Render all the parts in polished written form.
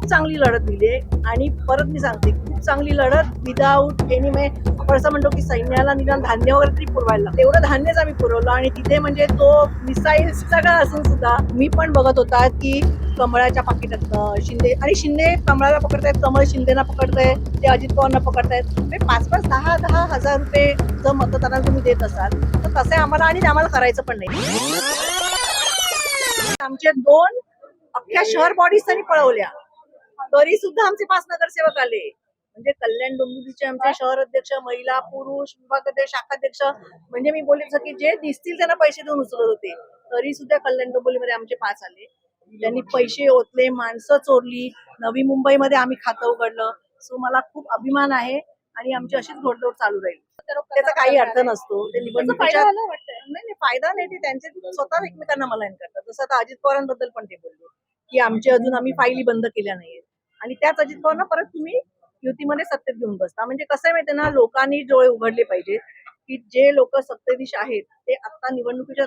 चांगली लढत दिली आहे आणि परत मी सांगते खूप चांगली लढत विदाऊट एनी आपण असं म्हणतो की सैन्याला निदान धान्य वगैरे तरी पुरवायला लागतं. तेवढं धान्यच आम्ही पुरवलं आणि तिथे म्हणजे तो मिसाईल सगळं असून सुद्धा मी पण बघत होता की कमळाच्या पाकिटातनं शिंदे कमळाला पकडतायत, कमळ शिंदेना पकडताय, ते अजित पवारना पकडतायत. म्हणजे 5-5, 10-10 हजार रुपये जर मतदारांना तुम्ही देत असाल तर तसे आम्हाला करायचं पण नाही. आमचे 2 अख्ख्या शहर बॉडीज त्यांनी पळवल्या तरी सुद्धा आमचे 5 नगरसेवक आले. म्हणजे कल्याण डोंबिवलीचे आमचे शहर अध्यक्ष, महिला, पुरुष, विभागाध्यक्ष, शाखाध्यक्ष, म्हणजे मी बोलले की जे दिसतील त्यांना पैसे देऊन उचलत होते तरी सुद्धा कल्याण डोंबिवलीमध्ये आमचे 5 आले. त्यांनी पैसे ओतले, माणसं चोरली. नवी मुंबईमध्ये आम्ही खातं उघडलं. सो मला खूप अभिमान आहे आणि आमची अशीच घोडदौड चालू राहील. त्याचा काही अर्थ नसतो. ते निवडणुकीच्या नाही फायदा नाही, ते त्यांचे स्वतः एकमेकांना मलाईन करतात. जसं आता अजित पवारांबद्दल पण ते बोलले की आम्ही फाईली बंद केल्या नाहीये आणि त्याच अजित पवारांना परत तुम्ही युतीमध्ये सत्तेत घेऊन बसता. म्हणजे कसं आहे माहितीये ना, लोकांनी डोळे उघडले पाहिजेत की जे लोक सत्तेधीश आहेत ते आता निवडणुकीच्या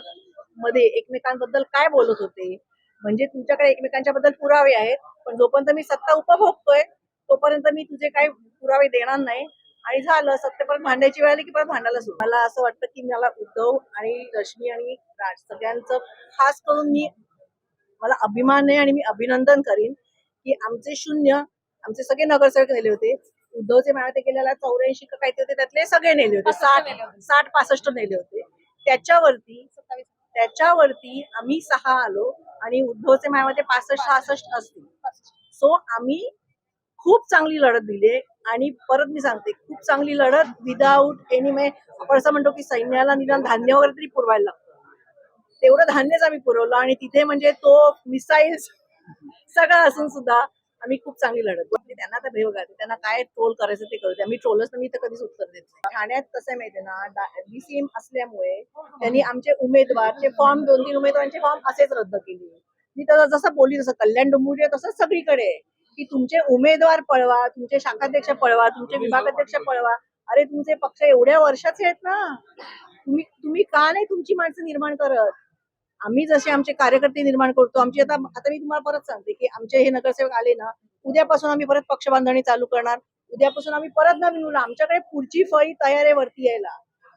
मध्ये एकमेकांबद्दल काय बोलत होते. म्हणजे तुमच्याकडे एकमेकांच्या बद्दल पुरावे आहेत, पण जोपर्यंत मी सत्ता उपभोगतोय तोपर्यंत मी तुझे काही पुरावे देणार नाही. आणि झालं सत्य परत भांडायची वेळ आली की परत भांडायला सुरू. मला असं वाटतं की मला उद्धव आणि रश्मी आणि राज सगळ्यांचं खास करून मला अभिमान आहे आणि मी अभिनंदन करीन की आमचे सगळे नगरसेवक नेले होते. उद्धवचे मायावते गेल्याला 84 का काय होते त्यातले सगळे नेले होते. 60-65 नेले होते. त्याच्यावरती आम्ही 6 आलो आणि उद्धवचे मायावते 65-66 असतील. सो आम्ही खूप चांगली लढत दिली आणि परत मी सांगते खूप चांगली लढत विदाऊट एनी आपण असं म्हणतो की सैन्याला निदान धान्य वगैरे तरी पुरवायला लागतं. तेवढं धान्यच आम्ही पुरवलं आणि तिथे म्हणजे तो मिसाईल सगळं असून सुद्धा आम्ही खूप चांगली लढत. त्यांना तर भेव घालते, त्यांना काय ट्रोल करायचं ते करू. आम्ही ट्रोलच मी तर कधीच उत्तर देत नाही. ठाण्यात कसं माहितीये ना, डीसीएम असल्यामुळे त्यांनी आमचे उमेदवारचे फॉर्म 2-3 उमेदवारांचे फॉर्म असेच रद्द केले. मी तर जसं बोलली तसं कल्याण डोंबिवली तसंच सगळीकडे आहे की तुमचे उमेदवार पळवा, तुमचे शाखाध्यक्ष पळवा, तुमचे विभागाध्यक्ष पळवा. अरे तुमचे पक्ष एवढ्या वर्षाचे आहेत ना, तुम्ही का नाही तुमची माणसं निर्माण करत. आम्ही जसे आमचे कार्यकर्ते निर्माण करतो. आमची आता मी तुम्हाला परत सांगते की आमचे हे नगरसेवक आले ना, उद्यापासून आम्ही परत पक्ष बांधणी चालू करणार. उद्यापासून आम्ही परत नवीन मुलं, आमच्याकडे पुढची फळी तयार आहे वरती यायला,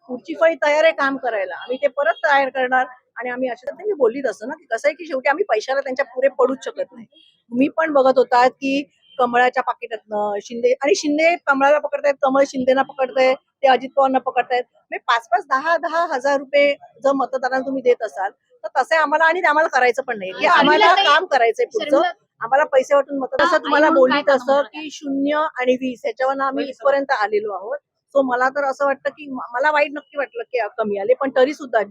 पुढची फळी तयार आहे काम करायला. आम्ही ते परत तयार करणार आणि आम्ही अशा मी बोलली तसं ना की कसं आहे की शेवटी आम्ही पैशाला त्यांच्या पुढे पडूच शकत नाही. तुम्ही पण बघत होता की कमळाच्या पाकिटातनं शिंदे कमळाला पकडतायत, कमळ शिंदेना पकडताय, ते अजित पवारना पकडतायत. म्हणजे 5-5, 10-10 हजार रुपये जर मतदारांना तुम्ही देत असाल तर तसे आम्हाला करायचं पण नाही की आम्हाला काम करायचंय पुढचं. आम्हाला पैसे वाटून मत तसं तुम्हाला बोलली तसं की 0 आणि 20 याच्यावर आम्ही इथपर्यंत आलेलो आहोत. सो मला तर असं वाटतं की मला वाईट नक्की वाटलं की कमी आले, पण तरी सुद्धा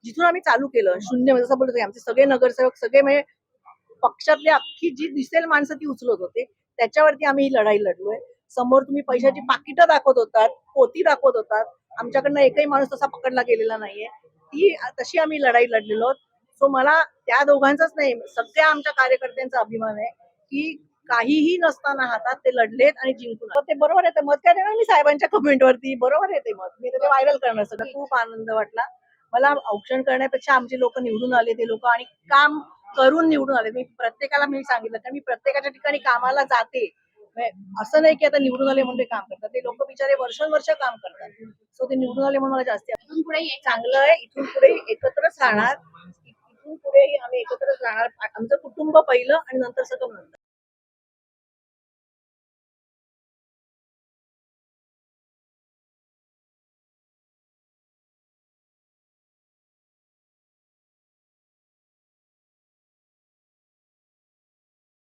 जिथून आम्ही चालू केलं 0 जसं बोलतो आमचे सगळे नगरसेवक सगळे म्हणजे पक्षातली अख्खी जी दिसेल माणसं ती उचलत होते. त्याच्यावरती आम्ही ही लढाई लढलोय. समोर तुम्ही पैशाची पाकिटं दाखवत होतात, पोती दाखवत होतात. आमच्याकडनं एकही माणूस तसा पकडला गेलेला नाहीये. तशी आम्ही लढाई लढलेलो आहोत. सो मला त्या दोघांचाच नाही, सगळ्या आमच्या कार्यकर्त्यांचा अभिमान आहे की काहीही नसताना हातात ते लढलेत आणि जिंकून. ते बरोबर आहे, मत काय देणार मी साहेबांच्या कमेंटवरती. बरोबर आहे ते मत, मी ते व्हायरल करणार सगळं. खूप आनंद वाटला मला. औक्षण करण्यापेक्षा आमचे लोक निवडून आले, ते लोक आणि काम करून निवडून आले. मी सांगितलं तर मी प्रत्येकाच्या ठिकाणी कामाला जाते. असं नाही की आता निवडून आले म्हणून ते काम करतात. ते लोक बिचारे वर्षानुवर्ष काम करतात. सो ते निवडून आले म्हणून मला जास्त चांगलं आहे. इथून पुढे एकत्रच राहणार. इथून पुढेही आम्ही एकत्रच राहणार. आमचं कुटुंब पहिलं आणि नंतर सगळं नंतर.